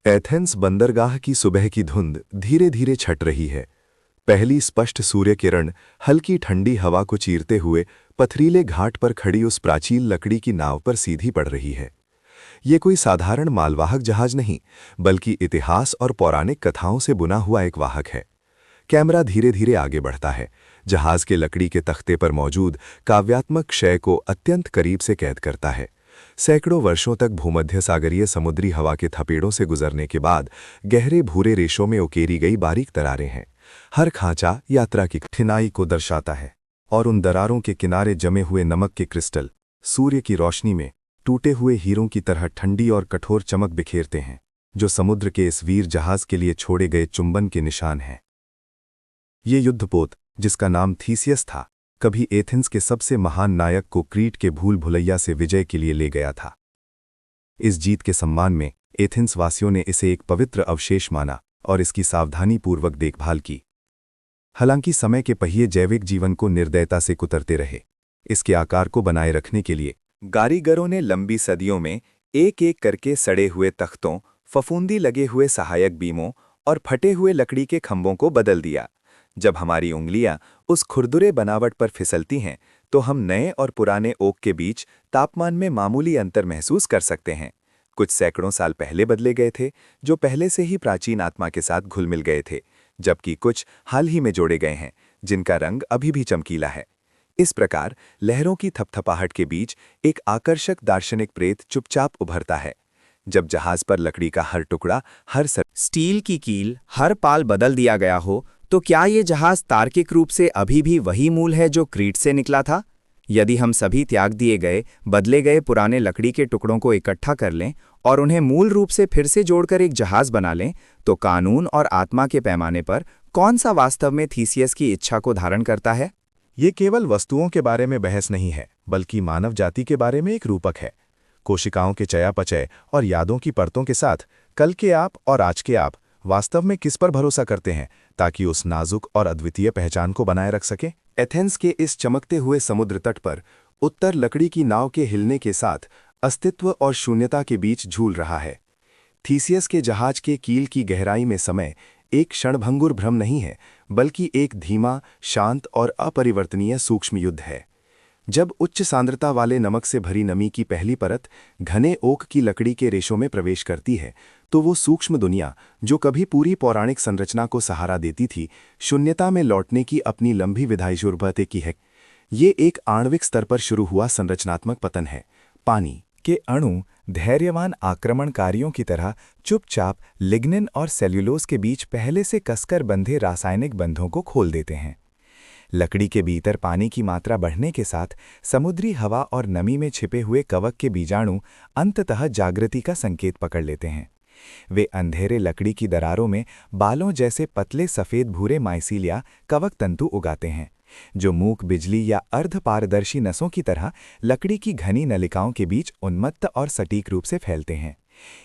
Athens बंदरगाह की सुबह की धुंध धीरे धीरे छट रही है। पहली स्पष्ट सूर्य किरण हल्की ठंडी हवा को चीरते हुए पथरीले घाट पर खड़ी उस प्राचीन लकड़ी की नाव पर सीधी पड़ रही है। ये कोई साधारण मालवाहक जहाज नहीं, बल्कि इतिहास और पौराणिक कथाओं से बुना हुआ एक वाहक है। कैमरा धीरे धीरे आगे बढ़ता है, जहाज के लकड़ी के तख्ते पर मौजूद काव्यात्मक क्षय को अत्यंत करीब से कैद करता है। सैकड़ों वर्षों तक भूमध्य सागरीय समुद्री हवा के थपेड़ों से गुजरने के बाद गहरे भूरे रेशों में उकेरी गई बारीक दरारें हैं। हर खांचा यात्रा की कठिनाई को दर्शाता है, और उन दरारों के किनारे जमे हुए नमक के क्रिस्टल सूर्य की रोशनी में टूटे हुए हीरों की तरह ठंडी और कठोर चमक बिखेरते हैं, जो समुद्र के इस वीर जहाज के लिए छोड़े गए चुंबन के निशान हैं। ये युद्धपोत, जिसका नाम थीसियस था, कभी एथेंस के सबसे महान नायक को क्रीट के भूल भुलैया से विजय के लिए ले गया था। इस जीत के सम्मान में एथेंस वासियों ने इसे एक पवित्र अवशेष माना और इसकी सावधानीपूर्वक देखभाल की। हालांकि समय के पहिए जैविक जीवन को निर्दयता से कुतरते रहे। इसके आकार को बनाए रखने के लिए कारीगरों ने लंबी सदियों में एक एक करके सड़े हुए तख्तों, फफूंदी लगे हुए सहायक बीमों और फटे हुए लकड़ी के खंभों को बदल दिया। जब हमारी उंगलियां उस खुरदुरे बनावट पर फिसलती हैं, तो हम नए और पुराने ओक के बीच तापमान में मामूली अंतर महसूस कर सकते हैं। कुछ सैकड़ों साल पहले बदले गए थे, जो पहले से ही प्राचीन आत्मा के साथ घुल मिल गए थे, जबकि कुछ हाल ही में जोड़े गए हैं, जिनका रंग अभी भी चमकीला है। इस प्रकार लहरों की थपथपाहट के बीच एक आकर्षक दार्शनिक प्रेत चुपचाप उभरता है। जब जहाज पर लकड़ी का हर टुकड़ा, हर स्टील की कील, हर पाल बदल दिया गया हो, तो क्या ये जहाज तार्किक रूप से अभी भी वही मूल है जो क्रीट से निकला था? यदि हम सभी त्याग दिए गए, बदले गए पुराने लकड़ी के टुकड़ों को इकट्ठा कर लें और उन्हें मूल रूप से फिर से जोड़कर एक जहाज बना लें, तो कानून और आत्मा के पैमाने पर कौन सा वास्तव में थीसियस की इच्छा को धारण करता है? ये केवल वस्तुओं के बारे में बहस नहीं है, बल्कि मानव जाति के बारे में एक रूपक है। कोशिकाओं के चयापचय और यादों की परतों के साथ कल के आप और आज के आप वास्तव में किस पर भरोसा करते हैं, ताकि उस नाजुक और अद्वितीय पहचान को बनाए रख सके। एथेंस के इस चमकते हुए समुद्र तट पर उत्तर लकड़ी की नाव के हिलने के साथ अस्तित्व और शून्यता के बीच झूल रहा है। थीसियस के जहाज के कील की गहराई में समय एक क्षणभंगुर भ्रम नहीं है, बल्कि एक धीमा, शांत और अपरिवर्तनीय सूक्ष्म युद्ध है। जब उच्च सांद्रता वाले नमक से भरी नमी की पहली परत घने ओक की लकड़ी के रेशों में प्रवेश करती है, तो वो सूक्ष्म दुनिया, जो कभी पूरी पौराणिक संरचना को सहारा देती थी, शून्यता में लौटने की अपनी लंबी विदाई शुरू की है। ये एक आणविक स्तर पर शुरू हुआ संरचनात्मक पतन है। पानी के अणु धैर्यवान आक्रमणकारियों की तरह चुपचाप लिग्निन और सेल्यूलोज के बीच पहले से कसकर बंधे रासायनिक बंधों को खोल देते हैं। लकड़ी के भीतर पानी की मात्रा बढ़ने के साथ समुद्री हवा और नमी में छिपे हुए कवक के बीजाणु अंततः जागृति का संकेत पकड़ लेते हैं। वे अंधेरे लकड़ी की दरारों में बालों जैसे पतले सफ़ेद भूरे माइसीलिया कवक तंतु उगाते हैं, जो मूक बिजली या अर्धपारदर्शी नसों की तरह लकड़ी की घनी नलिकाओं के बीच उन्मत्त और सटीक रूप से फैलते हैं।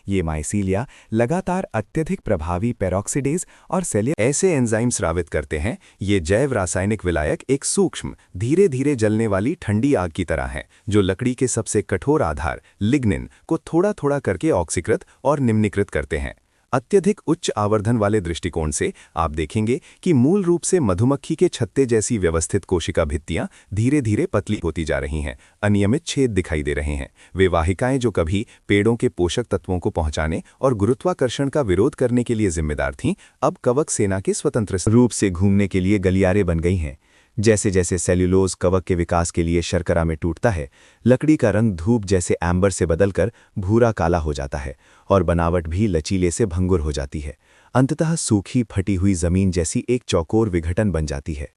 ये माइसीलिया लगातार अत्यधिक प्रभावी पेरोक्सिडेज और ऐसे एंजाइम स्रावित करते हैं। ये जैव रासायनिक विलायक एक सूक्ष्म, धीरे धीरे जलने वाली ठंडी आग की तरह हैं, जो लकड़ी के सबसे कठोर आधार लिग्निन को थोड़ा थोड़ा करके ऑक्सीकृत और निम्नीकृत करते हैं। अत्यधिक उच्च आवर्धन वाले दृष्टिकोण से आप देखेंगे कि मूल रूप से मधुमक्खी के छत्ते जैसी व्यवस्थित कोशिका भित्तियां धीरे धीरे पतली होती जा रही हैं, अनियमित छेद दिखाई दे रहे हैं। वे वाहिकाएं जो कभी पेड़ों के पोषक तत्वों को पहुंचाने और गुरुत्वाकर्षण का विरोध करने के लिए जिम्मेदार थीं, अब कवक सेना के स्वतंत्र रूप से घूमने के लिए गलियारे बन गई हैं। जैसे जैसे सेल्यूलोज कवक के विकास के लिए शर्करा में टूटता है, लकड़ी का रंग धूप जैसे एम्बर से बदलकर भूरा काला हो जाता है और बनावट भी लचीले से भंगुर हो जाती है। अंततः सूखी फटी हुई जमीन जैसी एक चौकोर विघटन बन जाती है।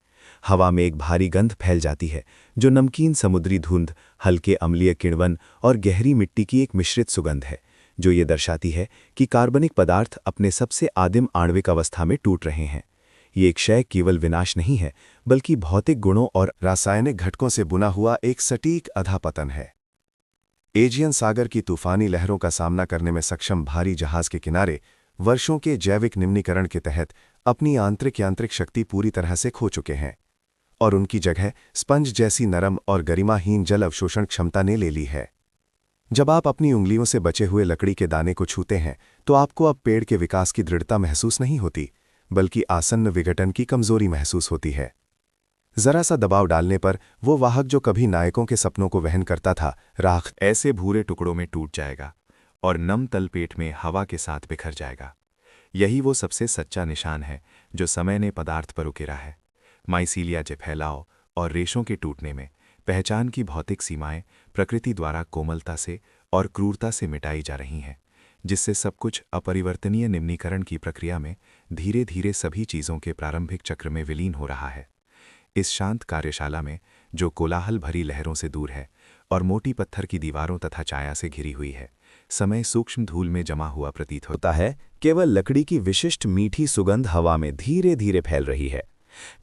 हवा में एक भारी गंध फैल जाती है, जो नमकीन समुद्री धुंध, हल्के अम्लीय किण्वन और गहरी मिट्टी की एक मिश्रित सुगंध है, जो ये दर्शाती है कि कार्बनिक पदार्थ अपने सबसे आदिम आणविक अवस्था में टूट रहे हैं। ये क्षय केवल विनाश नहीं है, बल्कि भौतिक गुणों और रासायनिक घटकों से बुना हुआ एक सटीक अधापतन है। एजियन सागर की तूफानी लहरों का सामना करने में सक्षम भारी जहाज के किनारे वर्षों के जैविक निम्नीकरण के तहत अपनी आंतरिक यांत्रिक शक्ति पूरी तरह से खो चुके हैं, और उनकी जगह स्पंज जैसी नरम और गरिमाहीन जल अवशोषण क्षमता ने ले ली है। जब आप अपनी उंगलियों से बचे हुए लकड़ी के दाने को छूते हैं तो आपको अब पेड़ के विकास की दृढ़ता महसूस नहीं होती, बल्कि आसन्न विघटन की कमजोरी महसूस होती है। जरा सा दबाव डालने पर वो वाहक जो कभी नायकों के सपनों को वहन करता था, राख ऐसे भूरे टुकड़ों में टूट जाएगा और नम तलपेट में हवा के साथ बिखर जाएगा। यही वो सबसे सच्चा निशान है जो समय ने पदार्थ पर उकेरा है। माइसीलिया के फैलाव और रेशों के टूटने में पहचान की भौतिक सीमाएं प्रकृति द्वारा कोमलता से और क्रूरता से मिटाई जा रही हैं, जिससे सब कुछ अपरिवर्तनीय निम्नीकरण की प्रक्रिया में धीरे धीरे सभी चीज़ों के प्रारंभिक चक्र में विलीन हो रहा है। इस शांत कार्यशाला में, जो कोलाहल भरी लहरों से दूर है और मोटी पत्थर की दीवारों तथा छाया से घिरी हुई है, समय सूक्ष्म धूल में जमा हुआ प्रतीत होता है। केवल लकड़ी की विशिष्ट मीठी सुगंध हवा में धीरे धीरे फैल रही है।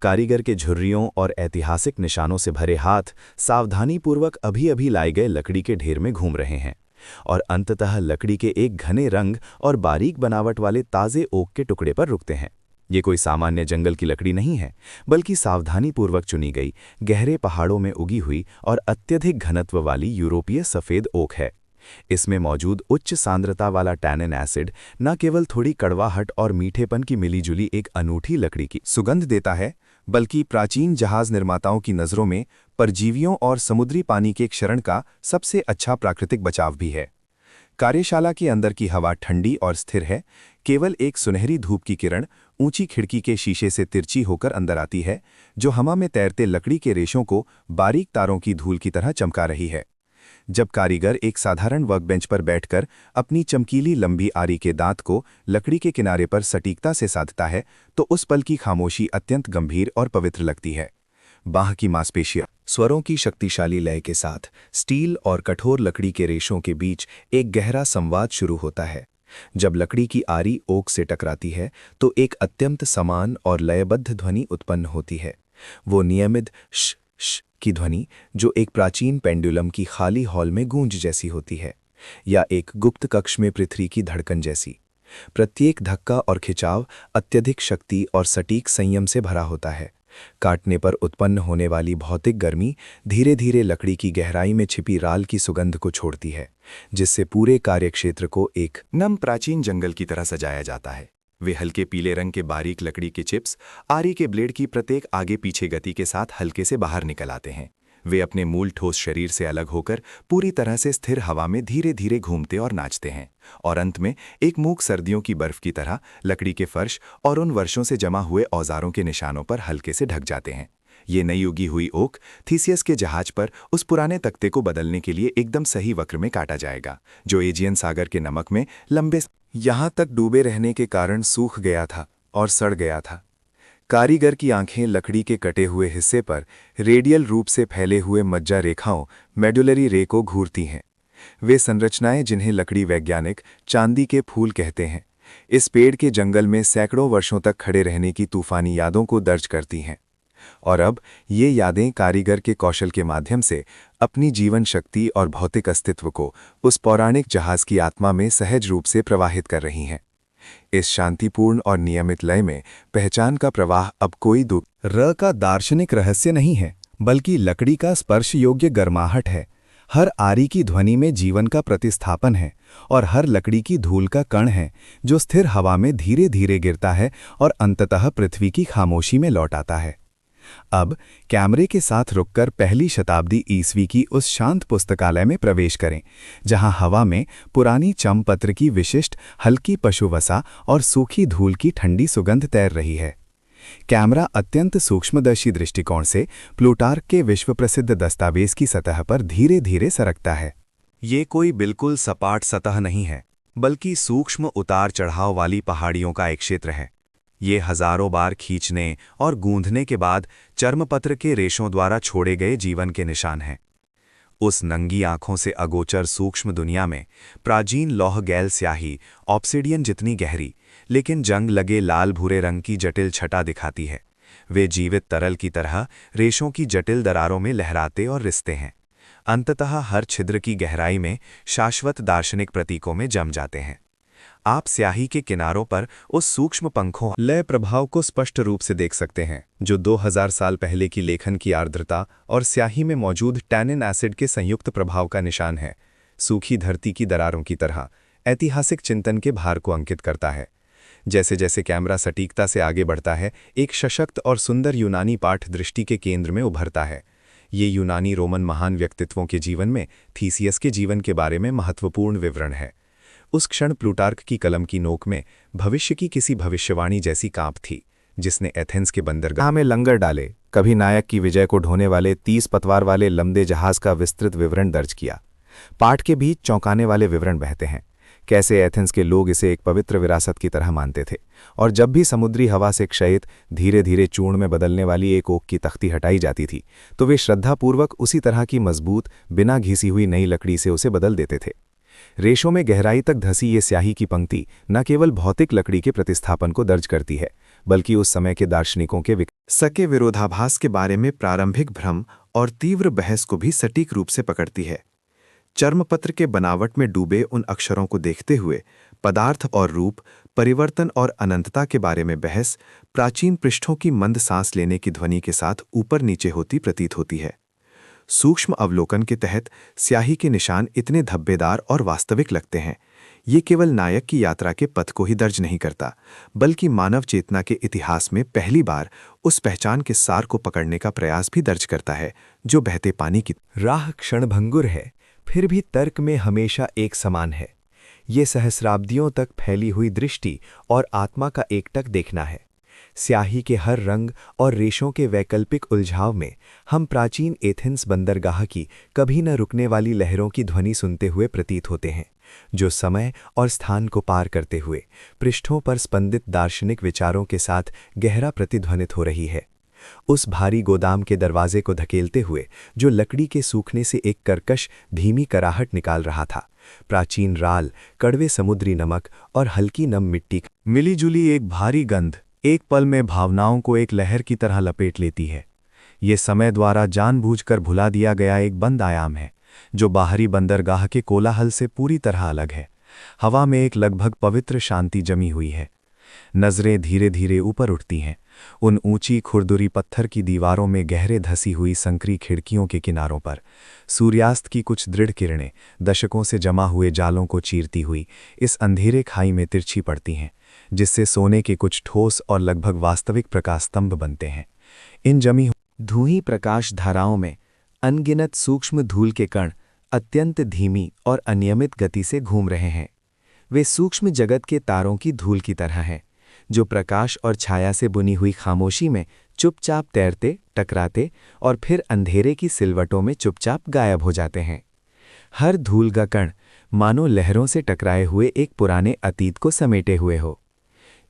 कारीगर के झुर्रियों और ऐतिहासिक निशानों से भरे हाथ सावधानीपूर्वक अभी अभी लाए गए लकड़ी के ढेर में घूम रहे हैं और अंततः लकड़ी के एक घने रंग और बारीक बनावट वाले ताज़े ओक के टुकड़े पर रुकते हैं। ये कोई सामान्य जंगल की लकड़ी नहीं है, बल्कि सावधानीपूर्वक चुनी गई, गहरे पहाड़ों में उगी हुई और अत्यधिक घनत्व वाली यूरोपीय सफ़ेद ओक है। इसमें मौजूद उच्च सांद्रता वाला टैनिन एसिड न केवल थोड़ी कड़वाहट और मीठेपन की मिलीजुली एक अनूठी लकड़ी की सुगंध देता है, बल्कि प्राचीन जहाज निर्माताओं की नज़रों में परजीवियों और समुद्री पानी के क्षरण का सबसे अच्छा प्राकृतिक बचाव भी है। कार्यशाला के अंदर की हवा ठंडी और स्थिर है। केवल एक सुनहरी धूप की किरण ऊंची खिड़की के शीशे से तिरछी होकर अंदर आती है, जो हवा में तैरते लकड़ी के रेशों को बारीक तारों की धूल की तरह चमका रही है। जब कारीगर एक साधारण वर्कबेंच पर बैठकर अपनी चमकीली लंबी आरी के दांत को लकड़ी के किनारे पर सटीकता से साधता है, तो उस पल की खामोशी अत्यंत गंभीर और पवित्र लगती है। बाह की मांसपेशियां स्वरों की शक्तिशाली लय के साथ स्टील और कठोर लकड़ी के रेशों के बीच एक गहरा संवाद शुरू होता है। जब लकड़ी की आरी ओक से टकराती है तो एक अत्यंत समान और लयबद्ध ध्वनि उत्पन्न होती है। वो नियमित श श की ध्वनि जो एक प्राचीन पेंडुलम की खाली हॉल में गूंज जैसी होती है, या एक गुप्त कक्ष में पृथ्वी की धड़कन जैसी। प्रत्येक धक्का और खिंचाव अत्यधिक शक्ति और सटीक संयम से भरा होता है। काटने पर उत्पन्न होने वाली भौतिक गर्मी धीरे धीरे लकड़ी की गहराई में छिपी राल की सुगंध को छोड़ती है, जिससे पूरे कार्यक्षेत्र को एक नम प्राचीन जंगल की तरह सजाया जाता है। वे हल्के पीले रंग के बारीक लकड़ी के चिप्स आरी के ब्लेड की प्रत्येक आगे पीछे गति के साथ हल्के से बाहर निकल आते हैं। वे अपने मूल ठोस शरीर से अलग होकर पूरी तरह से स्थिर हवा में धीरे धीरे घूमते और नाचते हैं, और अंत में एक मूक सर्दियों की बर्फ की तरह लकड़ी के फर्श और उन वर्षों से जमा हुए औजारों के निशानों पर हल्के से ढक जाते हैं। ये नई उगी हुई ओक थीसियस के जहाज पर उस पुराने तख्ते को बदलने के लिए एकदम सही वक्र में काटा जाएगा, जो एजियन सागर के नमक में लंबे यहाँ तक डूबे रहने के कारण सूख गया था और सड़ गया था। कारीगर की आंखें लकड़ी के कटे हुए हिस्से पर रेडियल रूप से फैले हुए मज्जा रेखाओं मेडुलरी रे को घूरती हैं। वे संरचनाएं जिन्हें लकड़ी वैज्ञानिक चांदी के फूल कहते हैं, इस पेड़ के जंगल में सैकड़ों वर्षों तक खड़े रहने की तूफानी यादों को दर्ज करती हैं। और अब ये यादें कारीगर के कौशल के माध्यम से अपनी जीवन शक्ति और भौतिक अस्तित्व को उस पौराणिक जहाज की आत्मा में सहज रूप से प्रवाहित कर रही हैं। इस शांतिपूर्ण और नियमित लय में पहचान का प्रवाह अब कोई दुख र का दार्शनिक रहस्य नहीं है, बल्कि लकड़ी का स्पर्श योग्य गर्माहट है। हर आरी की ध्वनि में जीवन का प्रतिस्थापन है और हर लकड़ी की धूल का कण है जो स्थिर हवा में धीरे धीरे गिरता है और अंततः पृथ्वी की खामोशी में लौट आता है। अब कैमरे के साथ रुककर पहली शताब्दी ईस्वी की उस शांत पुस्तकालय में प्रवेश करें, जहां हवा में पुरानी चमपत्र की विशिष्ट हल्की पशुवसा और सूखी धूल की ठंडी सुगंध तैर रही है। कैमरा अत्यंत सूक्ष्मदर्शी दृष्टिकोण से प्लूटार्क के विश्व प्रसिद्ध दस्तावेज की सतह पर धीरे धीरे सरकता है। ये कोई बिल्कुल सपाट सतह नहीं है, बल्कि सूक्ष्म उतार चढ़ाव वाली पहाड़ियों का एक क्षेत्र है। ये हजारों बार खींचने और गूंधने के बाद चर्मपत्र के रेशों द्वारा छोड़े गए जीवन के निशान हैं। उस नंगी आंखों से अगोचर सूक्ष्म दुनिया में प्राचीन लौह गैल स्याही ऑब्सिडियन जितनी गहरी, लेकिन जंग लगे लाल भूरे रंग की जटिल छटा दिखाती है। वे जीवित तरल की तरह रेशों की जटिल दरारों में लहराते और रिसते हैं। अंततः हर छिद्र की गहराई में शाश्वत दार्शनिक प्रतीकों में जम जाते हैं। आप स्याही के किनारों पर उस सूक्ष्म पंखों लय प्रभाव को स्पष्ट रूप से देख सकते हैं, जो 2000 साल पहले की लेखन की आर्द्रता और स्याही में मौजूद टैनिन एसिड के संयुक्त प्रभाव का निशान है। सूखी धरती की दरारों की तरह ऐतिहासिक चिंतन के भार को अंकित करता है। जैसे जैसे कैमरा सटीकता से आगे बढ़ता है, एक सशक्त और सुंदर यूनानी पाठ दृष्टि के केंद्र में उभरता है। ये यूनानी रोमन महान व्यक्तित्वों के जीवन में थीसियस के जीवन के बारे में महत्वपूर्ण विवरण है। उस क्षण प्लूटार्क की कलम की नोक में भविष्य की किसी भविष्यवाणी जैसी कांप थी, जिसने एथेंस के बंदरगाह में लंगर डाले कभी नायक की विजय को ढोने वाले 30 पतवार वाले लंबे जहाज का विस्तृत विवरण दर्ज किया। पाठ के बीच चौंकाने वाले विवरण बहते हैं, कैसे एथेंस के लोग इसे एक पवित्र विरासत की तरह मानते थे, और जब भी समुद्री हवा से क्षयित धीरे धीरे चूर्ण में बदलने वाली एक ओक की तख्ती हटाई जाती थी, तो वे श्रद्धापूर्वक उसी तरह की मजबूत बिना घिसी हुई नई लकड़ी से उसे बदल देते थे। रेशों में गहराई तक धसी ये स्याही की पंक्ति न केवल भौतिक लकड़ी के प्रतिस्थापन को दर्ज करती है, बल्कि उस समय के दार्शनिकों के सके विरोधाभास के बारे में प्रारंभिक भ्रम और तीव्र बहस को भी सटीक रूप से पकड़ती है। चर्मपत्र के बनावट में डूबे उन अक्षरों को देखते हुए पदार्थ और रूप, परिवर्तन और अनंतता के बारे में बहस प्राचीन पृष्ठों की मंद सांस लेने की ध्वनि के साथ ऊपर नीचे होती प्रतीत होती है। सूक्ष्म अवलोकन के तहत स्याही के निशान इतने धब्बेदार और वास्तविक लगते हैं। ये केवल नायक की यात्रा के पथ को ही दर्ज नहीं करता, बल्कि मानव चेतना के इतिहास में पहली बार उस पहचान के सार को पकड़ने का प्रयास भी दर्ज करता है, जो बहते पानी की राह क्षणभंगुर है, फिर भी तर्क में हमेशा एक समान है। ये सहस्राब्दियों तक फैली हुई दृष्टि और आत्मा का एकटक देखना है। स्याही के हर रंग और रेशों के वैकल्पिक उलझाव में हम प्राचीन एथेंस बंदरगाह की कभी न रुकने वाली लहरों की ध्वनि सुनते हुए प्रतीत होते हैं, जो समय और स्थान को पार करते हुए पृष्ठों पर स्पंदित दार्शनिक विचारों के साथ गहरा प्रतिध्वनित हो रही है। उस भारी गोदाम के दरवाजे को धकेलते हुए जो लकड़ी के सूखने से एक कर्कश धीमी कराहट निकाल रहा था, प्राचीन राल, कड़वे समुद्री नमक और हल्की नम मिट्टी मिलीजुली एक भारी गंध एक पल में भावनाओं को एक लहर की तरह लपेट लेती है। ये समय द्वारा जानबूझकर भुला दिया गया एक बंद आयाम है, जो बाहरी बंदरगाह के कोलाहल से पूरी तरह अलग है। हवा में एक लगभग पवित्र शांति जमी हुई है। नजरें धीरे धीरे ऊपर उठती हैं, उन ऊंची खुरदुरी पत्थर की दीवारों में गहरे धसी हुई संकरी खिड़कियों के किनारों पर सूर्यास्त की कुछ दृढ़ किरणें दशकों से जमा हुए जालों को चीरती हुई इस अंधेरे खाई में तिरछी पड़ती हैं, जिससे सोने के कुछ ठोस और लगभग वास्तविक प्रकाश स्तंभ बनते हैं। इन जमी धुआं प्रकाश धाराओं में अनगिनत सूक्ष्म धूल के कण अत्यंत धीमी और अनियमित गति से घूम रहे हैं। वे सूक्ष्म जगत के तारों की धूल की तरह हैं, जो प्रकाश और छाया से बुनी हुई खामोशी में चुपचाप तैरते, टकराते और फिर अंधेरे की सिलवटों में चुपचाप गायब हो जाते हैं। हर धूल का कण मानो लहरों से टकराए हुए एक पुराने अतीत को समेटे हुए हो।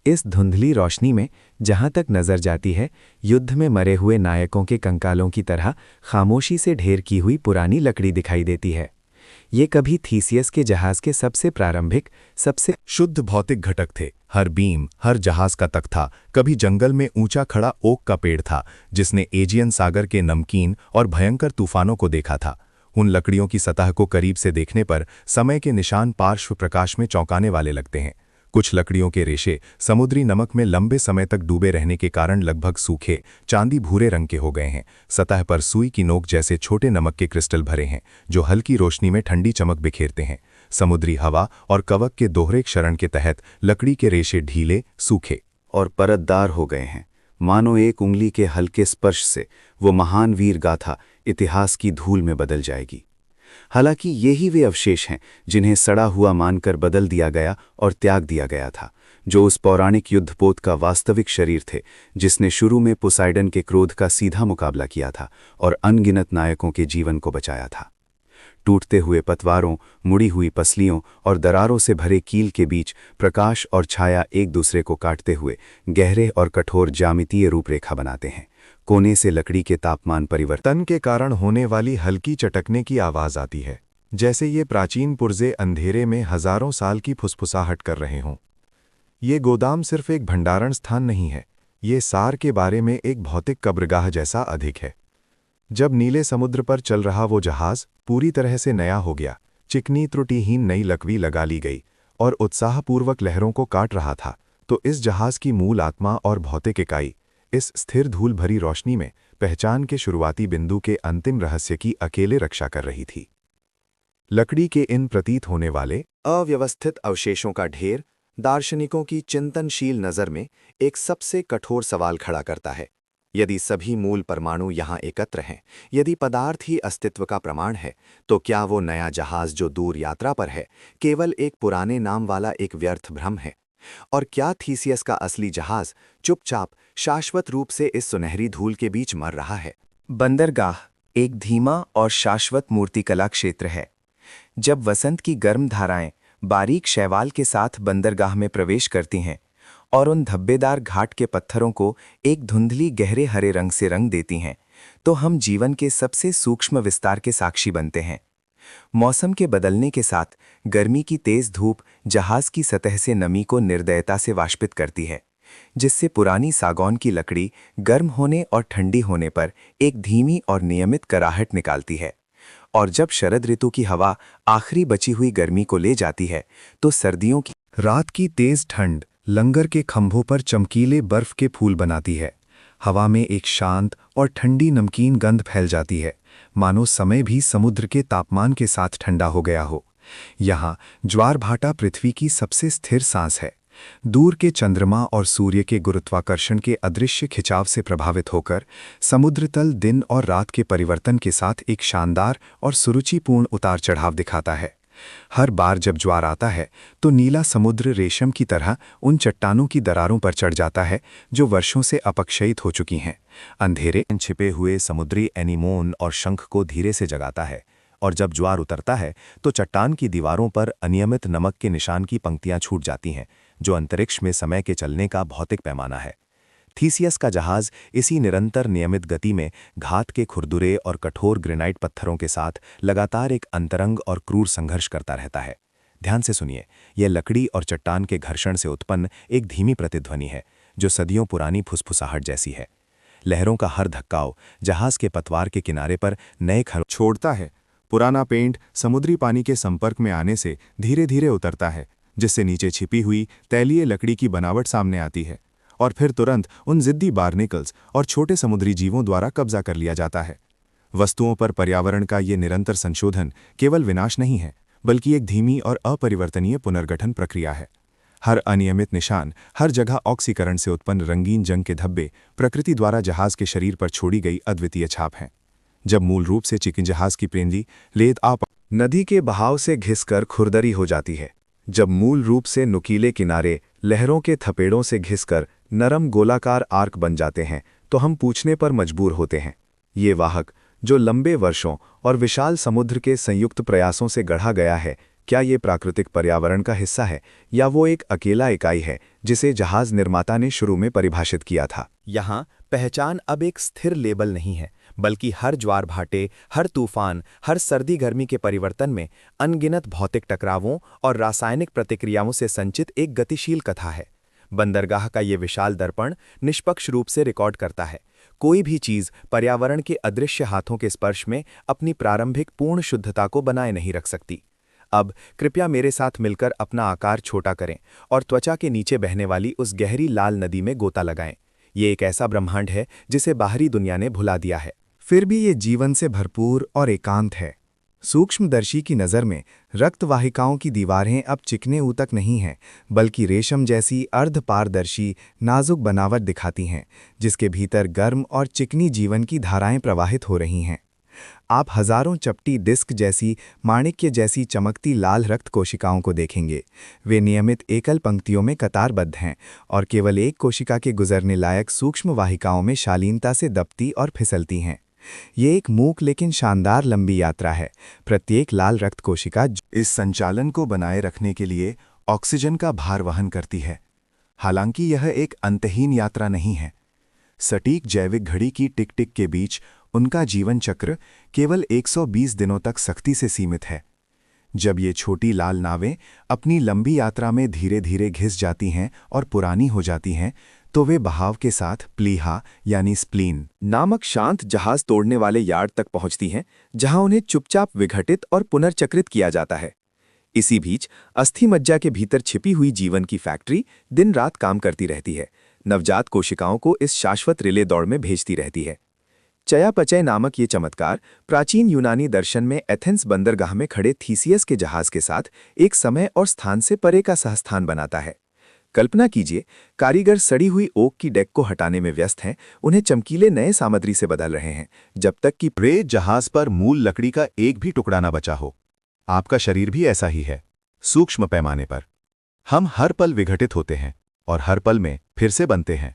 इस धुंधली रोशनी में जहां तक नजर जाती है, युद्ध में मरे हुए नायकों के कंकालों की तरह खामोशी से ढेर की हुई पुरानी लकड़ी दिखाई देती है। ये कभी थीसियस के जहाज के सबसे प्रारंभिक, सबसे शुद्ध भौतिक घटक थे। हर बीम, हर जहाज का तख्ता कभी जंगल में ऊंचा खड़ा ओक का पेड़ था, जिसने एजियन सागर के नमकीन और भयंकर तूफानों को देखा था। उन लकड़ियों की सतह को करीब से देखने पर समय के निशान पार्श्व प्रकाश में चौंकाने वाले लगते हैं। कुछ लकड़ियों के रेशे समुद्री नमक में लंबे समय तक डूबे रहने के कारण लगभग सूखे, चांदी भूरे रंग के हो गए हैं। सतह पर सुई की नोक जैसे छोटे नमक के क्रिस्टल भरे हैं, जो हल्की रोशनी में ठंडी चमक बिखेरते हैं। समुद्री हवा और कवक के दोहरे क्षरण के तहत लकड़ी के रेशे ढीले, सूखे और परतदार हो गए हैं, मानो एक उंगली के हल्के स्पर्श से वो महान वीर गाथा इतिहास की धूल में बदल जाएगी। हालांकि यही वे अवशेष हैं जिन्हें सड़ा हुआ मानकर बदल दिया गया और त्याग दिया गया था, जो उस पौराणिक युद्धपोत का वास्तविक शरीर थे, जिसने शुरू में पोसाइडन के क्रोध का सीधा मुकाबला किया था और अनगिनत नायकों के जीवन को बचाया था। टूटते हुए पतवारों, मुड़ी हुई पसलियों और दरारों से भरे कील के बीच प्रकाश और छाया एक दूसरे को काटते हुए गहरे और कठोर ज्यामितीय रूपरेखा बनाते हैं। कोने से लकड़ी के तापमान परिवर्तन के कारण होने वाली हल्की चटकने की आवाज आती है, जैसे ये प्राचीन पुर्जे अंधेरे में हजारों साल की फुसफुसाहट कर रहे हों। ये गोदाम सिर्फ एक भंडारण स्थान नहीं है, ये सार के बारे में एक भौतिक कब्रगाह जैसा अधिक है। जब नीले समुद्र पर चल रहा वो जहाज पूरी तरह से नया हो गया, चिकनी त्रुटिहीन नई लकवी लगा ली गई और उत्साहपूर्वक लहरों को काट रहा था, तो इस जहाज की मूल आत्मा और भौतिक इकाई इस स्थिर धूल भरी रोशनी में पहचान के शुरुआती बिंदु के अंतिम रहस्य की अकेले रक्षा कर रही थी। लकड़ी के इन प्रतीत होने वाले अव्यवस्थित अवशेषों का ढेर दार्शनिकों की चिंतनशील नज़र में एक सबसे कठोर सवाल खड़ा करता है। यदि सभी मूल परमाणु यहाँ एकत्र हैं, यदि पदार्थ ही अस्तित्व का प्रमाण है, तो क्या वो नया जहाज जो दूर यात्रा पर है केवल एक पुराने नाम वाला एक व्यर्थ भ्रम है? और क्या थीसियस का असली जहाज चुपचाप शाश्वत रूप से इस सुनहरी धूल के बीच मर रहा है? बंदरगाह एक धीमा और शाश्वत मूर्तिकला क्षेत्र है। जब वसंत की गर्म धाराएं बारीक शैवाल के साथ बंदरगाह में प्रवेश करती हैं और उन धब्बेदार घाट के पत्थरों को एक धुंधली गहरे हरे रंग से रंग देती हैं, तो हम जीवन के सबसे सूक्ष्म विस्तार के साक्षी बनते हैं। मौसम के बदलने के साथ गर्मी की तेज धूप जहाज की सतह से नमी को निर्दयता से वाष्पित करती है, जिससे पुरानी सागौन की लकड़ी गर्म होने और ठंडी होने पर एक धीमी और नियमित कराहट निकालती है। और जब शरद ऋतु की हवा आखिरी बची हुई गर्मी को ले जाती है, तो सर्दियों की रात की तेज ठंड लंगर के खंभों पर चमकीले बर्फ के फूल बनाती है। हवा में एक शांत और ठंडी नमकीन गंध फैल जाती है, मानो समय भी समुद्र के तापमान के साथ ठंडा हो गया हो। यहाँ ज्वार भाटा पृथ्वी की सबसे स्थिर सांस है। दूर के चंद्रमा और सूर्य के गुरुत्वाकर्षण के अदृश्य खिंचाव से प्रभावित होकर समुद्र तल दिन और रात के परिवर्तन के साथ एक शानदार और सुरुचिपूर्ण उतार चढ़ाव दिखाता है। हर बार जब ज्वार आता है तो नीला समुद्र रेशम की तरह उन चट्टानों की दरारों पर चढ़ जाता है जो वर्षों से अपक्षयित हो चुकी हैं। अंधेरे छिपे हुए समुद्री एनीमोन और शंख को धीरे से जगाता है, और जब ज्वार उतरता है तो चट्टान की दीवारों पर अनियमित नमक के निशान की पंक्तियां छूट जाती हैं, जो अंतरिक्ष में समय के चलने का भौतिक पैमाना है। थीसियस का जहाज इसी निरंतर नियमित गति में घात के खुरदुरे और कठोर ग्रेनाइट पत्थरों के साथ लगातार एक अंतरंग और क्रूर संघर्ष करता रहता है। ध्यान से सुनिए, यह लकड़ी और चट्टान के घर्षण से उत्पन्न एक धीमी प्रतिध्वनि है, जो सदियों पुरानी फुसफुसाहट जैसी है। लहरों का हर धक्काव जहाज के पतवार के किनारे पर नए खर छोड़ता है। पुराना पेंट समुद्री पानी के संपर्क में आने से धीरे धीरे उतरता है, जिससे नीचे छिपी हुई तैलीय लकड़ी की बनावट सामने आती है, और फिर तुरंत उन जिद्दी बार्निकल्स और छोटे समुद्री जीवों द्वारा कब्जा कर लिया जाता है। वस्तुओं पर पर्यावरण का ये निरंतर संशोधन केवल विनाश नहीं है, बल्कि एक धीमी और अपरिवर्तनीय पुनर्गठन प्रक्रिया है। हर अनियमित निशान, हर जगह ऑक्सीकरण से उत्पन्न रंगीन जंग के धब्बे प्रकृति द्वारा जहाज के शरीर पर छोड़ी गई अद्वितीय छाप हैं। जब मूल रूप से चिकन जहाज की प्रेंजी लेद आप नदी के बहाव से घिसकर खुरदरी हो जाती है, जब मूल रूप से नुकीले किनारे लहरों के थपेड़ों से घिसकर नरम गोलाकार आर्क बन जाते हैं, तो हम पूछने पर मजबूर होते हैं, ये वाहक जो लंबे वर्षों और विशाल समुद्र के संयुक्त प्रयासों से गढ़ा गया है, क्या ये प्राकृतिक पर्यावरण का हिस्सा है या वो एक अकेला इकाई है जिसे जहाज निर्माता ने शुरू में परिभाषित किया था? यहाँ पहचान अब एक स्थिर लेबल नहीं है, बल्कि हर ज्वार भाटे, हर तूफान, हर सर्दी गर्मी के परिवर्तन में अनगिनत भौतिक टकरावों और रासायनिक प्रतिक्रियाओं से संचित एक गतिशील कथा है। बंदरगाह का ये विशाल दर्पण निष्पक्ष रूप से रिकॉर्ड करता है, कोई भी चीज़ पर्यावरण के अदृश्य हाथों के स्पर्श में अपनी प्रारंभिक पूर्ण शुद्धता को बनाए नहीं रख सकती। अब कृपया मेरे साथ मिलकर अपना आकार छोटा करें और त्वचा के नीचे बहने वाली उस गहरी लाल नदी में गोता लगाएं। ये एक ऐसा ब्रह्मांड है जिसे बाहरी दुनिया ने भुला दिया है, फिर भी ये जीवन से भरपूर और एकांत है। सूक्ष्मदर्शी की नज़र में रक्तवाहिकाओं की दीवारें अब चिकने ऊतक नहीं हैं, बल्कि रेशम जैसी अर्धपारदर्शी नाजुक बनावट दिखाती हैं, जिसके भीतर गर्म और चिकनी जीवन की धाराएं प्रवाहित हो रही हैं। आप हजारों चपटी डिस्क जैसी माणिक्य जैसी चमकती लाल रक्त कोशिकाओं को देखेंगे। वे नियमित एकल पंक्तियों में कतारबद्ध हैं और केवल एक कोशिका के गुजरने लायक सूक्ष्म वाहिकाओं में शालीनता से दबती और फिसलती हैं। ये एक मूक लेकिन शानदार लंबी यात्रा है। प्रत्येक लाल रक्त कोशिका इस संचालन को बनाए रखने के लिए ऑक्सीजन का भार वहन करती है। हालांकि यह एक अंतहीन यात्रा नहीं है। सटीक जैविक घड़ी की टिक टिक के बीच उनका जीवन चक्र केवल 120 दिनों तक सख्ती से सीमित है। जब ये छोटी लाल नावें अपनी लंबी यात्रा में धीरे धीरे घिस जाती हैं और पुरानी हो जाती हैं, तो वे बहाव के साथ प्लीहा यानी स्प्लीन नामक शांत जहाज तोड़ने वाले यार्ड तक पहुंचती हैं, जहां उन्हें चुपचाप विघटित और पुनर्चक्रित किया जाता है। इसी बीच अस्थि मज्जा के भीतर छिपी हुई जीवन की फैक्ट्री दिन रात काम करती रहती है, नवजात कोशिकाओं को इस शाश्वत रिले दौड़ में भेजती रहती है। चयापचय नामक ये चमत्कार प्राचीन यूनानी दर्शन में एथेंस बंदरगाह में खड़े थीसियस के जहाज के साथ एक समय और स्थान से परे का सहस्थान बनाता है। कल्पना कीजिए, कारीगर सड़ी हुई ओक की डेक को हटाने में व्यस्त हैं, उन्हें चमकीले नए सामग्री से बदल रहे हैं, जब तक कि रे जहाज पर मूल लकड़ी का एक भी टुकड़ा न बचा हो। आपका शरीर भी ऐसा ही है, सूक्ष्म पैमाने पर। हम हर पल विघटित होते हैं और हर पल में फिर से बनते हैं।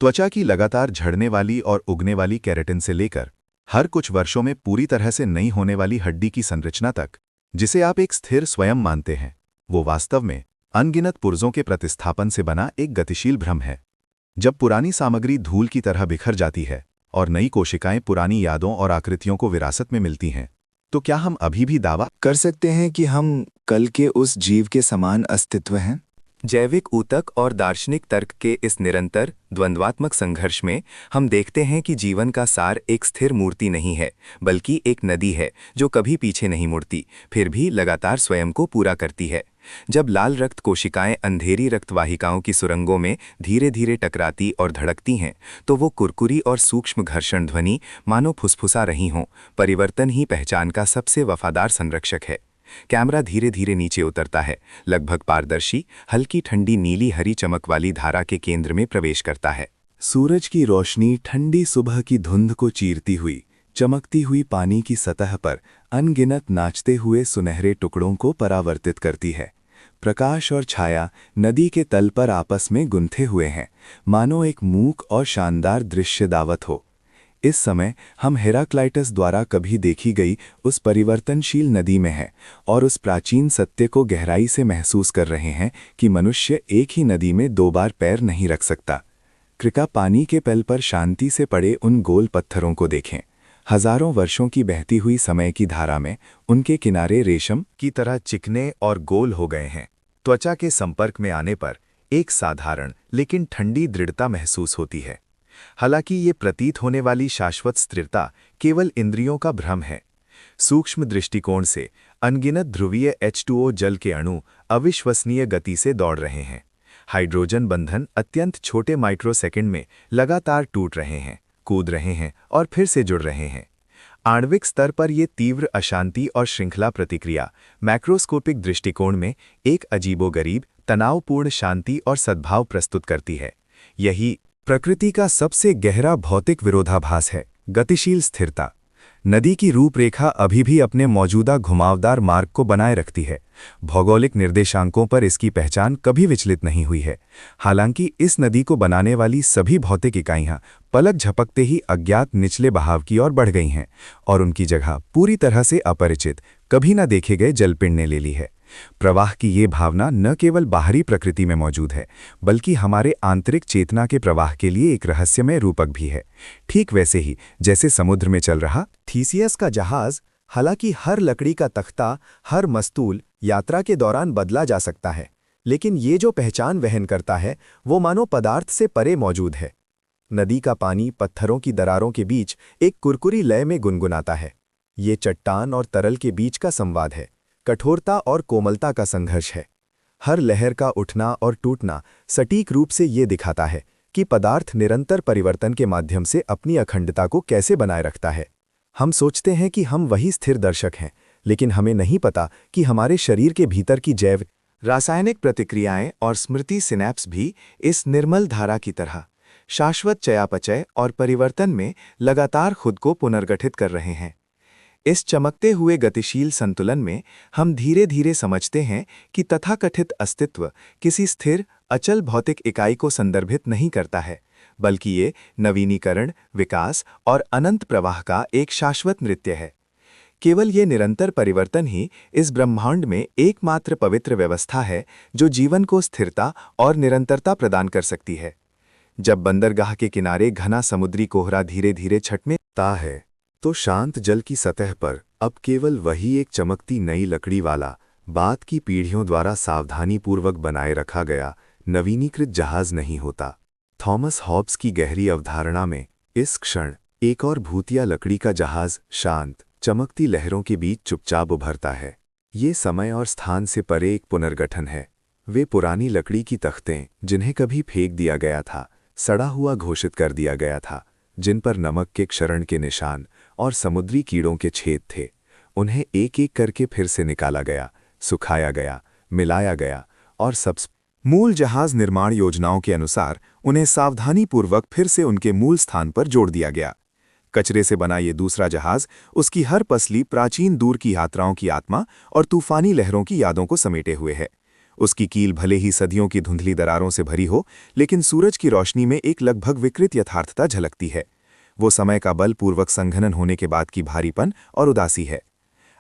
त्वचा की लगातार झड़ने वाली और उगने वाली केराटिन से लेकर हर कुछ वर्षों में पूरी तरह से नई होने वाली हड्डी की संरचना तक, जिसे आप एक स्थिर स्वयं मानते हैं, वो वास्तव में अनगिनत पुर्जों के प्रतिस्थापन से बना एक गतिशील भ्रम है। जब पुरानी सामग्री धूल की तरह बिखर जाती है और नई कोशिकाएं पुरानी यादों और आकृतियों को विरासत में मिलती हैं, तो क्या हम अभी भी दावा कर सकते हैं कि हम कल के उस जीव के समान अस्तित्व हैं? जैविक ऊतक और दार्शनिक तर्क के इस निरंतर द्वंद्वात्मक संघर्ष में हम देखते हैं कि जीवन का सार एक स्थिर मूर्ति नहीं है, बल्कि एक नदी है जो कभी पीछे नहीं मुड़ती, फिर भी लगातार स्वयं को पूरा करती है। जब लाल रक्त कोशिकाएं अंधेरी रक्तवाहिकाओं की सुरंगों में धीरे धीरे टकराती और धड़कती हैं, तो वो कुरकुरी और सूक्ष्म घर्षण ध्वनि मानो फुसफुसा रही हों। परिवर्तन ही पहचान का सबसे वफादार संरक्षक है। कैमरा धीरे धीरे नीचे उतरता है, लगभग पारदर्शी, हल्की ठंडी नीली हरी चमक वाली धारा के केंद्र में प्रवेश करता है। सूरज की रोशनी ठंडी सुबह की धुंध को चीरती हुई, चमकती हुई पानी की सतह पर अनगिनत नाचते हुए सुनहरे टुकड़ों को परावर्तित करती है। प्रकाश और छाया नदी के तल पर आपस में गुंथे हुए हैं, मानो एक मूक और शानदार दृश्य दावत हो। इस समय हम हेराक्लाइटस द्वारा कभी देखी गई उस परिवर्तनशील नदी में हैं और उस प्राचीन सत्य को गहराई से महसूस कर रहे हैं कि मनुष्य एक ही नदी में दो बार पैर नहीं रख सकता। कृपया पानी के पल पर शांति से पड़े उन गोल पत्थरों को देखें। हजारों वर्षों की बहती हुई समय की धारा में उनके किनारे रेशम की तरह चिकने और गोल हो गए हैं। त्वचा के संपर्क में आने पर एक साधारण लेकिन ठंडी दृढ़ता महसूस होती है। हालांकि ये प्रतीत होने वाली शाश्वत स्थिरता केवल इंद्रियों का भ्रम है। सूक्ष्म दृष्टिकोण से अनगिनत ध्रुवीय H2O जल के अणु अविश्वसनीय गति से दौड़ रहे हैं। हाइड्रोजन बंधन अत्यंत छोटे माइक्रोसेकंड में लगातार टूट रहे हैं, कूद रहे हैं और फिर से जुड़ रहे हैं। आणविक स्तर पर ये तीव्र अशांति और श्रृंखला प्रतिक्रिया मैक्रोस्कोपिक दृष्टिकोण में एक अजीबोगरीब, तनावपूर्ण शांति और सद्भाव प्रस्तुत करती है। यही प्रकृति का सबसे गहरा भौतिक विरोधाभास है, गतिशील स्थिरता। नदी की रूपरेखा अभी भी अपने मौजूदा घुमावदार मार्ग को बनाए रखती है। भौगोलिक निर्देशांकों पर इसकी पहचान कभी विचलित नहीं हुई है। हालांकि इस नदी को बनाने वाली सभी भौतिक इकाइयां पलक झपकते ही अज्ञात निचले बहाव की ओर बढ़ गई हैं और उनकी जगह पूरी तरह से अपरिचित, कभी न देखे गए जलपिंड ने ले ली है। प्रवाह की ये भावना न केवल बाहरी प्रकृति में मौजूद है, बल्कि हमारे आंतरिक चेतना के प्रवाह के लिए एक रहस्यमय रूपक भी है। ठीक वैसे ही जैसे समुद्र में चल रहा थीसियस का जहाज, हालांकि हर लकड़ी का तख्ता, हर मस्तूल यात्रा के दौरान बदला जा सकता है, लेकिन ये जो पहचान वहन करता है वो मानो पदार्थ से परे मौजूद है। नदी का पानी पत्थरों की दरारों के बीच एक कुरकुरी लय में गुनगुनाता है। ये चट्टान और तरल के बीच का संवाद है, कठोरता और कोमलता का संघर्ष है। हर लहर का उठना और टूटना सटीक रूप से ये दिखाता है कि पदार्थ निरंतर परिवर्तन के माध्यम से अपनी अखंडता को कैसे बनाए रखता है। हम सोचते हैं कि हम वही स्थिर दर्शक हैं, लेकिन हमें नहीं पता कि हमारे शरीर के भीतर की जैव रासायनिक प्रतिक्रियाएं और स्मृति सिनैप्स भी इस निर्मल धारा की तरह शाश्वत चयापचय और परिवर्तन में लगातार खुद को पुनर्गठित कर रहे हैं। इस चमकते हुए गतिशील संतुलन में हम धीरे धीरे समझते हैं कि तथाकथित अस्तित्व किसी स्थिर अचल भौतिक इकाई को संदर्भित नहीं करता है, बल्कि ये नवीनीकरण, विकास और अनंत प्रवाह का एक शाश्वत नृत्य है। केवल ये निरंतर परिवर्तन ही इस ब्रह्मांड में एकमात्र पवित्र व्यवस्था है जो जीवन को स्थिरता और निरंतरता प्रदान कर सकती है। जब बंदरगाह के किनारे घना समुद्री कोहरा धीरे धीरे छटता है, तो शांत जल की सतह पर अब केवल वही एक चमकती नई लकड़ी वाला, बाद की पीढ़ियों द्वारा सावधानीपूर्वक बनाए रखा गया नवीनीकृत जहाज नहीं होता। थॉमस हॉब्स की गहरी अवधारणा में इस क्षण एक और भूतिया लकड़ी का जहाज शांत, चमकती लहरों के बीच चुपचाप उभरता है। ये समय और स्थान से परे एक पुनर्गठन है। वे पुरानी लकड़ी की तख्तें, जिन्हें कभी फेंक दिया गया था, सड़ा हुआ घोषित कर दिया गया था, जिन पर नमक के क्षरण के निशान और समुद्री कीड़ों के छेद थे। उन्हें एक एक करके फिर से निकाला गया, सुखाया गया, मिलाया गया और सब मूल जहाज निर्माण योजनाओं के अनुसार उन्हें सावधानीपूर्वक फिर से उनके मूल स्थान पर जोड़ दिया गया। कचरे से बना ये दूसरा जहाज उसकी हर पसली प्राचीन दूर की यात्राओं की आत्मा और तूफानी लहरों की यादों को समेटे हुए है। उसकी कील भले ही सदियों की धुंधली दरारों से भरी हो, लेकिन सूरज की रोशनी में एक लगभग विकृत यथार्थता झलकती है। वो समय का बलपूर्वक संघनन होने के बाद की भारीपन और उदासी है।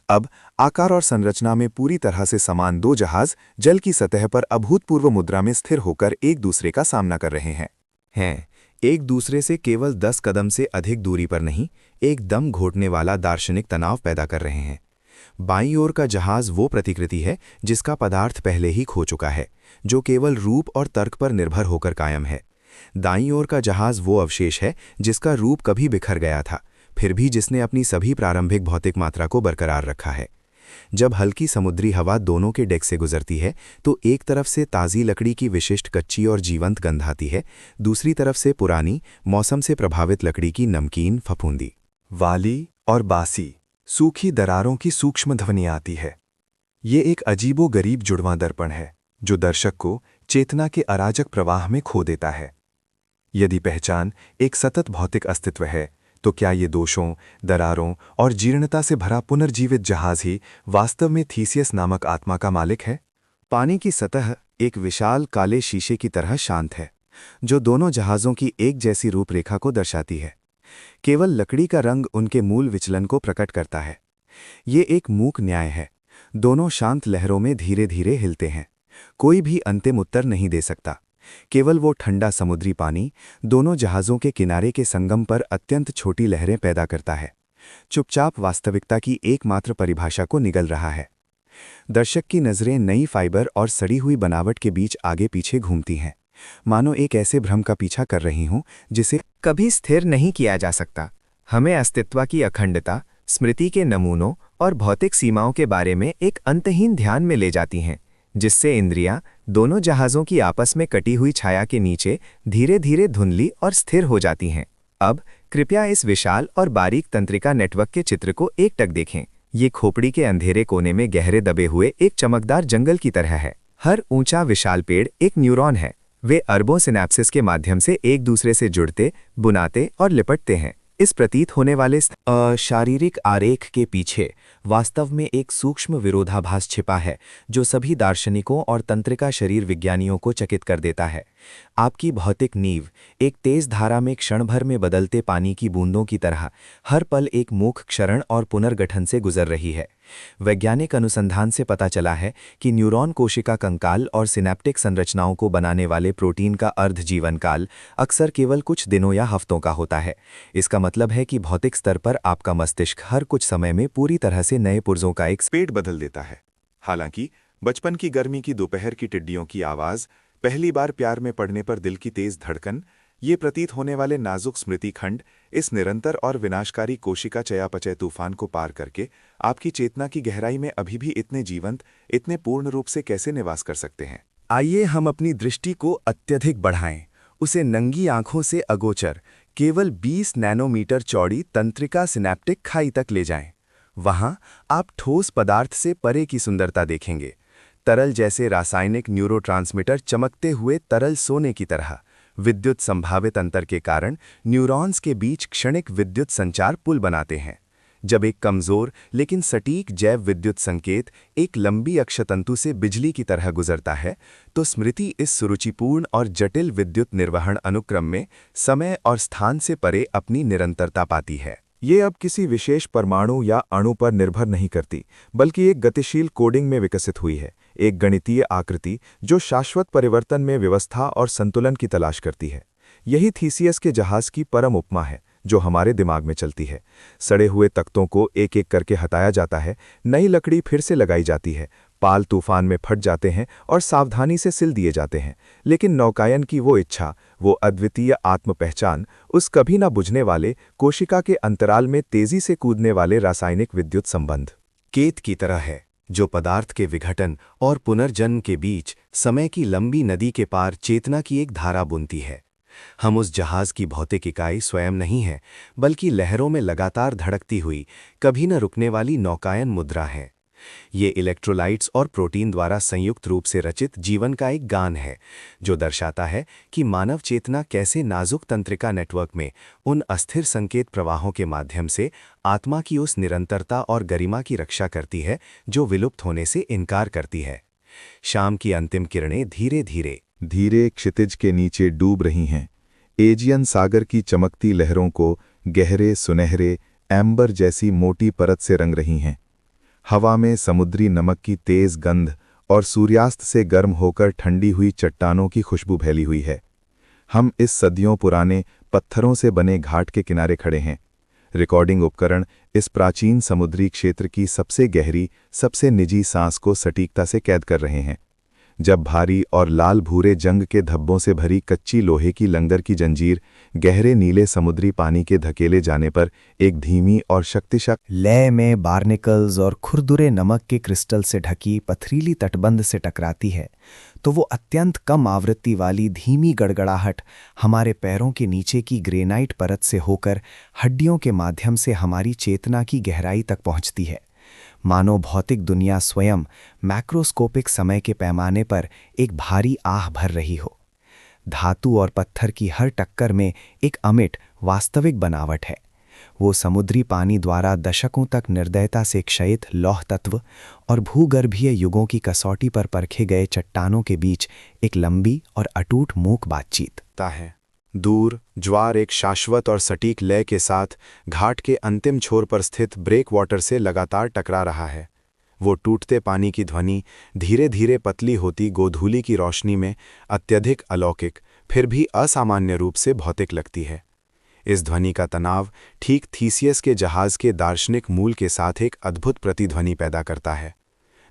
अब आकार और संरचना में पूरी तरह से समान दो जहाज जल की सतह पर अभूतपूर्व मुद्रा में स्थिर होकर एक दूसरे का सामना कर रहे हैं एक दूसरे से केवल 10 कदम से अधिक दूरी पर नहीं, एक दम घोटने वाला दार्शनिक तनाव पैदा कर रहे हैं। बाईं ओर का जहाज वो प्रतिकृति है जिसका पदार्थ पहले ही खो चुका है, जो केवल रूप और तर्क पर निर्भर होकर कायम है। दाईं ओर का जहाज वो अवशेष है जिसका रूप कभी बिखर गया था, फिर भी जिसने अपनी सभी प्रारंभिक भौतिक मात्रा को बरकरार रखा है। जब हल्की समुद्री हवा दोनों के डेक से गुजरती है तो एक तरफ से ताज़ी लकड़ी की विशिष्ट कच्ची और जीवंत गंध आती है, दूसरी तरफ से पुरानी, मौसम से प्रभावित लकड़ी की नमकीन फफूंदी, वाली और बासी, सूखी दरारों की सूक्ष्म ध्वनि आती है। ये एक अजीबो-गरीब जुड़वां दर्पण है जो दर्शक को चेतना के अराजक प्रवाह में खो देता है। यदि पहचान एक सतत भौतिक अस्तित्व है, तो क्या ये दोषों, दरारों और जीर्णता से भरा पुनर्जीवित जहाज ही वास्तव में थीसियस नामक आत्मा का मालिक है? पानी की सतह एक विशाल काले शीशे की तरह शांत है, जो दोनों जहाज़ों की एक जैसी रूपरेखा को दर्शाती है। केवल लकड़ी का रंग उनके मूल विचलन को प्रकट करता है। ये एक मूक न्याय है। दोनों शांत लहरों में धीरे धीरे हिलते हैं। कोई भी अंतिम उत्तर नहीं दे सकता। केवल वो ठंडा समुद्री पानी दोनों जहाज़ों के किनारे के संगम पर अत्यंत छोटी लहरें पैदा करता है, चुपचाप वास्तविकता की एकमात्र परिभाषा को निगल रहा है। दर्शक की नज़रें नई फाइबर और सड़ी हुई बनावट के बीच आगे पीछे घूमती हैं, मानो एक ऐसे भ्रम का पीछा कर रही हूं जिसे कभी स्थिर नहीं किया जा सकता। हमें अस्तित्व की अखंडता, स्मृति के नमूनों और भौतिक सीमाओं के बारे में एक अंतहीन ध्यान में ले जाती हैं, जिससे इंद्रियां दोनों जहाज़ों की आपस में कटी हुई छाया के नीचे धीरे धीरे धुंधली और स्थिर हो जाती हैं। अब कृपया इस विशाल और बारीक तंत्रिका नेटवर्क के चित्र को एकटक देखें। ये खोपड़ी के अंधेरे कोने में गहरे दबे हुए एक चमकदार जंगल की तरह है। हर ऊंचा विशाल पेड़ एक न्यूरॉन है। वे अरबों सिनैप्सिस के माध्यम से एक दूसरे से जुड़ते, बुनाते और लिपटते हैं। इस प्रतीत होने वाले शारीरिक आरेख के पीछे वास्तव में एक सूक्ष्म विरोधाभास छिपा है जो सभी दार्शनिकों और तंत्रिका शरीर विज्ञानियों को चकित कर देता है। आपकी भौतिक नींव एक तेज धारा में क्षण भर में बदलते पानी की बूंदों की तरह हर पल एक मूक क्षरण और पुनर्गठन से गुजर रही है। वैज्ञानिक अनुसंधान से पता चला है कि न्यूरॉन कोशिका कंकाल और सिनैप्टिक संरचनाओं को बनाने वाले प्रोटीन का अर्ध जीवन काल अक्सर केवल कुछ दिनों या हफ्तों का होता है। इसका मतलब है कि भौतिक स्तर पर आपका मस्तिष्क हर कुछ समय में पूरी तरह से नए पुर्जों का एक पेट बदल देता है। हालांकि बचपन की गर्मी की दोपहर की टिड्डियों की आवाज़, पहली बार प्यार में पड़ने पर दिल की तेज धड़कन, ये प्रतीत होने वाले नाजुक स्मृति खंड इस निरंतर और विनाशकारी कोशिका चयापचय तूफान को पार करके आपकी चेतना की गहराई में अभी भी इतने जीवंत, इतने पूर्ण रूप से कैसे निवास कर सकते हैं? आइए हम अपनी दृष्टि को अत्यधिक बढ़ाएं, उसे नंगी आंखों से अगोचर केवल 20 नैनोमीटर चौड़ी तंत्रिका सिनैप्टिक खाई तक ले जाएं। वहां आप ठोस पदार्थ से परे की सुंदरता देखेंगे। तरल जैसे रासायनिक न्यूरोट्रांसमीटर चमकते हुए तरल सोने की तरह। विद्युत संभावित अंतर के कारण न्यूरॉन्स के बीच क्षणिक विद्युत संचार पुल बनाते हैं। जब एक कमजोर लेकिन सटीक जैव विद्युत संकेत एक लंबी अक्षतंतु से बिजली की तरह गुजरता है, तो स्मृति इस सुरुचिपूर्ण और जटिल विद्युत निर्वहन अनुक्रम में समय और स्थान से परे अपनी निरंतरता पाती है। ये अब किसी विशेष परमाणु या अणु पर निर्भर नहीं करती, बल्कि एक गतिशील कोडिंग में विकसित हुई है, एक गणितीय आकृति जो शाश्वत परिवर्तन में व्यवस्था और संतुलन की तलाश करती है। यही थीसियस के जहाज की परम उपमा है जो हमारे दिमाग में चलती है। सड़े हुए तख्तों को एक एक करके हटाया जाता है, नई लकड़ी फिर से लगाई जाती है, पाल तूफान में फट जाते हैं और सावधानी से सिल दिए जाते हैं। लेकिन नौकायन की वो इच्छा, वो अद्वितीय आत्म पहचान, उस कभी ना बुझने वाले कोशिका के अंतराल में तेजी से कूदने वाले रासायनिक विद्युत संबंध केत की तरह है, जो पदार्थ के विघटन और पुनर्जन्म के बीच समय की लंबी नदी के पार चेतना की एक धारा बुनती है। हम उस जहाज की भौतिक इकाई स्वयं नहीं हैं, बल्कि लहरों में लगातार धड़कती हुई, कभी न रुकने वाली नौकायन मुद्रा हैं। ये इलेक्ट्रोलाइट्स और प्रोटीन द्वारा संयुक्त रूप से रचित जीवन का एक गान है, जो दर्शाता है कि मानव चेतना कैसे नाजुक तंत्रिका नेटवर्क में उन अस्थिर संकेत प्रवाहों के माध्यम से आत्मा की उस निरंतरता और गरिमा की रक्षा करती है जो विलुप्त होने से इनकार करती है। शाम की अंतिम किरणें धीरे धीरे धीरे क्षितिज के नीचे डूब रही हैं। एजियन सागर की चमकती लहरों को गहरे सुनहरे एम्बर जैसी मोटी परत से रंग रही हैं। हवा में समुद्री नमक की तेज गंध और सूर्यास्त से गर्म होकर ठंडी हुई चट्टानों की खुशबू फैली हुई है। हम इस सदियों पुराने पत्थरों से बने घाट के किनारे खड़े हैं। रिकॉर्डिंग उपकरण इस प्राचीन समुद्री क्षेत्र की सबसे गहरी, सबसे निजी सांस को सटीकता से कैद कर रहे हैं। जब भारी और लाल भूरे जंग के धब्बों से भरी कच्ची लोहे की लंगर की जंजीर गहरे नीले समुद्री पानी के धकेले जाने पर एक धीमी और शक्तिशाली लय में बार्निकल्स और खुरदुरे नमक के क्रिस्टल से ढकी पथरीली तटबंध से टकराती है, तो वो अत्यंत कम आवृत्ति वाली धीमी गड़गड़ाहट हमारे पैरों के नीचे की ग्रेनाइट परत से होकर हड्डियों के माध्यम से हमारी चेतना की गहराई तक पहुंचती है। मानो भौतिक दुनिया स्वयं मैक्रोस्कोपिक समय के पैमाने पर एक भारी आह भर रही हो। धातु और पत्थर की हर टक्कर में एक अमिट वास्तविक बनावट है। वो समुद्री पानी द्वारा दशकों तक निर्दयता से क्षयित लौह तत्व और भूगर्भीय युगों की कसौटी पर परखे गए चट्टानों के बीच एक लंबी और अटूट मूक बातचीत है। दूर ज्वार एक शाश्वत और सटीक लय के साथ घाट के अंतिम छोर पर स्थित ब्रेक वाटर से लगातार टकरा रहा है। वो टूटते पानी की ध्वनि धीरे धीरे पतली होती गोधूली की रोशनी में अत्यधिक अलौकिक, फिर भी असामान्य रूप से भौतिक लगती है। इस ध्वनि का तनाव ठीक थीसियस के जहाज के दार्शनिक मूल के साथ एक अद्भुत प्रतिध्वनि पैदा करता है।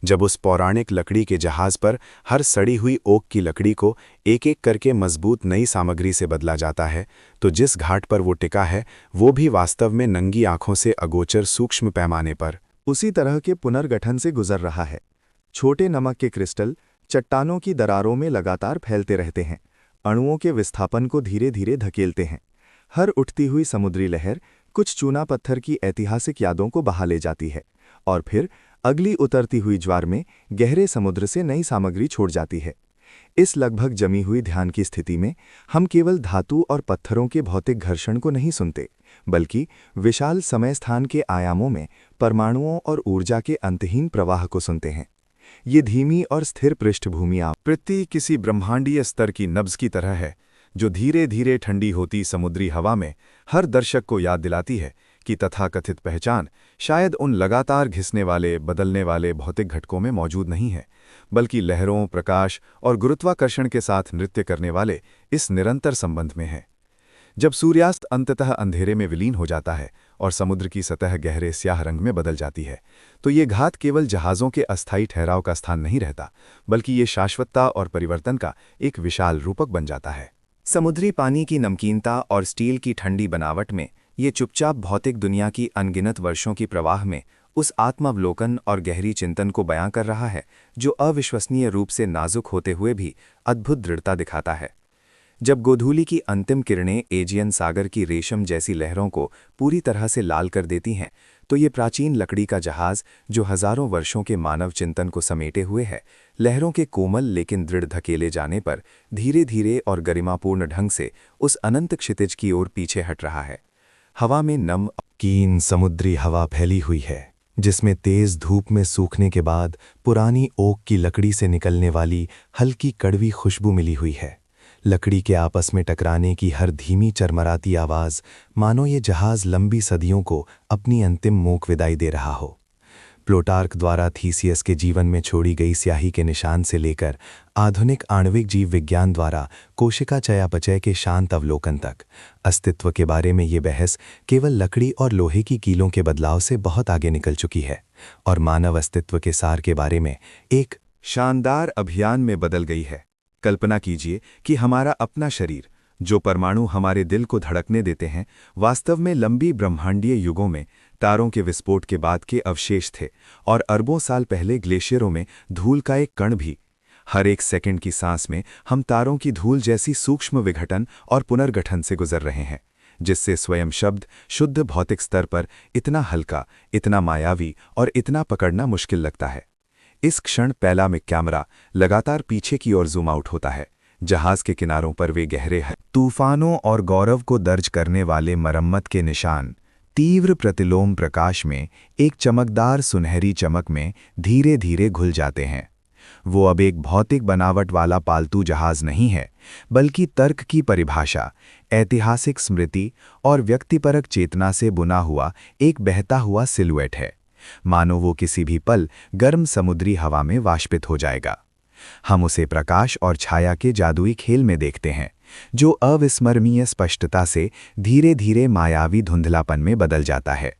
जब उस पौराणिक लकड़ी के जहाज पर हर सड़ी हुई ओक की लकड़ी को एक एक करके मजबूत नई सामग्री से बदला जाता है, तो जिस घाट पर वो टिका है वो भी वास्तव में नंगी आंखों से अगोचर सूक्ष्म पैमाने पर उसी तरह के पुनर्गठन से गुजर रहा है। छोटे नमक के क्रिस्टल चट्टानों की दरारों में लगातार फैलते रहते हैं, अणुओं के विस्थापन को धीरे धीरे धकेलते हैं। हर उठती हुई समुद्री लहर कुछ चूना पत्थर की ऐतिहासिक यादों को बहा ले जाती है और फिर अगली उतरती हुई ज्वार में गहरे समुद्र से नई सामग्री छोड़ जाती है। इस लगभग जमी हुई ध्यान की स्थिति में हम केवल धातु और पत्थरों के भौतिक घर्षण को नहीं सुनते, बल्कि विशाल समय स्थान के आयामों में परमाणुओं और ऊर्जा के अंतहीन प्रवाह को सुनते हैं। ये धीमी और स्थिर पृष्ठभूमि आवृत्ति किसी ब्रह्मांडीय स्तर की नब्ज की तरह है, जो धीरे धीरे ठंडी होती समुद्री हवा में हर दर्शक को याद दिलाती है कि तथाकथित पहचान शायद उन लगातार घिसने वाले, बदलने वाले भौतिक घटकों में मौजूद नहीं है, बल्कि लहरों, प्रकाश और गुरुत्वाकर्षण के साथ नृत्य करने वाले इस निरंतर संबंध में है। जब सूर्यास्त अंततः अंधेरे में विलीन हो जाता है और समुद्र की सतह गहरे स्याह रंग में बदल जाती है, तो ये घात केवल जहाज़ों के अस्थायी ठहराव का स्थान नहीं रहता, बल्कि ये शाश्वतता और परिवर्तन का एक विशाल रूपक बन जाता है। समुद्री पानी की नमकीनता और स्टील की ठंडी बनावट में ये चुपचाप भौतिक दुनिया की अनगिनत वर्षों की प्रवाह में उस आत्मावलोकन और गहरी चिंतन को बयां कर रहा है जो अविश्वसनीय रूप से नाजुक होते हुए भी अद्भुत दृढ़ता दिखाता है। जब गोधूली की अंतिम किरणें एजियन सागर की रेशम जैसी लहरों को पूरी तरह से लाल कर देती हैं, तो ये प्राचीन लकड़ी का जहाज जो हजारों वर्षों के मानव चिंतन को समेटे हुए है, लहरों के कोमल लेकिन दृढ़ धकेले जाने पर धीरे धीरे और गरिमापूर्ण ढंग से उस अनंत क्षितिज की ओर पीछे हट रहा है। हवा में नम कीन समुद्री हवा फैली हुई है, जिसमें तेज धूप में सूखने के बाद पुरानी ओक की लकड़ी से निकलने वाली हल्की कड़वी खुशबू मिली हुई है। लकड़ी के आपस में टकराने की हर धीमी चरमराती आवाज़ मानो ये जहाज़ लंबी सदियों को अपनी अंतिम मूक विदाई दे रहा हो। प्लूटार्क द्वारा थीसियस के जीवन में छोड़ी गई स्याही के निशान से लेकर आधुनिक आणविक जीव विज्ञान द्वारा कोशिका चयापचय के शांत अवलोकन तक अस्तित्व के बारे में ये बहस केवल लकड़ी और लोहे की कीलों के बदलाव से बहुत आगे निकल चुकी है और मानव अस्तित्व के सार के बारे में एक शानदार अभियान में बदल गई है। कल्पना कीजिए कि हमारा अपना शरीर, जो परमाणु हमारे दिल को धड़कने देते हैं, वास्तव में लंबी ब्रह्मांडीय युगों में तारों के विस्फोट के बाद के अवशेष थे और अरबों साल पहले ग्लेशियरों में धूल का एक कण भी। हर एक सेकंड की सांस में हम तारों की धूल जैसी सूक्ष्म विघटन और पुनर्गठन से गुजर रहे हैं, जिससे स्वयं शब्द शुद्ध भौतिक स्तर पर इतना हल्का, इतना मायावी और इतना पकड़ना मुश्किल लगता है। इस क्षण पैलामिक कैमरा लगातार पीछे की ओर जूम आउट होता है। जहाज के किनारों पर वे गहरे तूफानों और गौरव को दर्ज करने वाले मरम्मत के निशान तीव्र प्रतिलोम प्रकाश में एक चमकदार सुनहरी चमक में धीरे धीरे घुल जाते हैं। वो अब एक भौतिक बनावट वाला पालतू जहाज नहीं है, बल्कि तर्क की परिभाषा, ऐतिहासिक स्मृति और व्यक्तिपरक चेतना से बुना हुआ एक बहता हुआ सिलुएट है, मानो वो किसी भी पल गर्म समुद्री हवा में वाष्पित हो जाएगा। हम उसे प्रकाश और छाया के जादुई खेल में देखते हैं, जो अविस्मरणीय स्पष्टता से धीरे धीरे मायावी धुंधलापन में बदल जाता है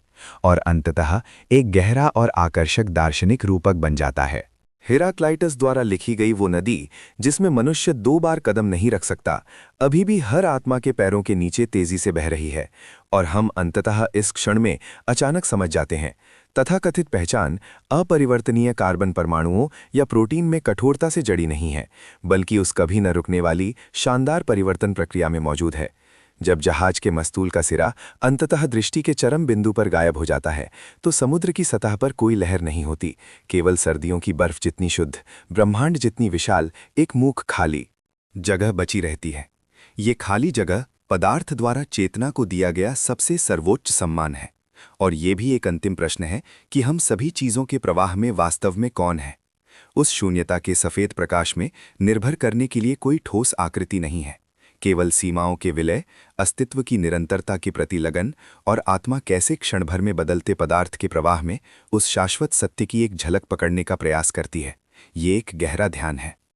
और अंततः एक गहरा और आकर्षक दार्शनिक रूपक बन जाता है। हेराक्लाइटस द्वारा लिखी गई वो नदी, जिसमें मनुष्य 2 बार कदम नहीं रख सकता, अभी भी हर आत्मा के पैरों के नीचे तेजी से बह रही है, और हम अंततः इस क्षण में अचानक समझ जाते हैं, तथाकथित पहचान अपरिवर्तनीय कार्बन परमाणुओं या प्रोटीन में कठोरता से जड़ी नहीं है, बल्कि उस कभी न रुकने वाली शानदार परिवर्तन प्रक्रिया में मौजूद है। जब जहाज के मस्तूल का सिरा अंततः दृष्टि के चरम बिंदु पर गायब हो जाता है, तो समुद्र की सतह पर कोई लहर नहीं होती, केवल सर्दियों की बर्फ जितनी शुद्ध, ब्रह्मांड जितनी विशाल एक मूक खाली जगह बची रहती है। ये खाली जगह पदार्थ द्वारा चेतना को दिया गया सबसे सर्वोच्च सम्मान है, और ये भी एक अंतिम प्रश्न है कि हम सभी चीज़ों के प्रवाह में वास्तव में कौन है। उस शून्यता के सफ़ेद प्रकाश में निर्भर करने के लिए कोई ठोस आकृति नहीं है, केवल सीमाओं के विलय, अस्तित्व की निरंतरता के प्रति लगन, और आत्मा कैसे क्षण भर में बदलते पदार्थ के प्रवाह में उस शाश्वत सत्य की एक झलक पकड़ने का प्रयास करती है। ये एक गहरा ध्यान है।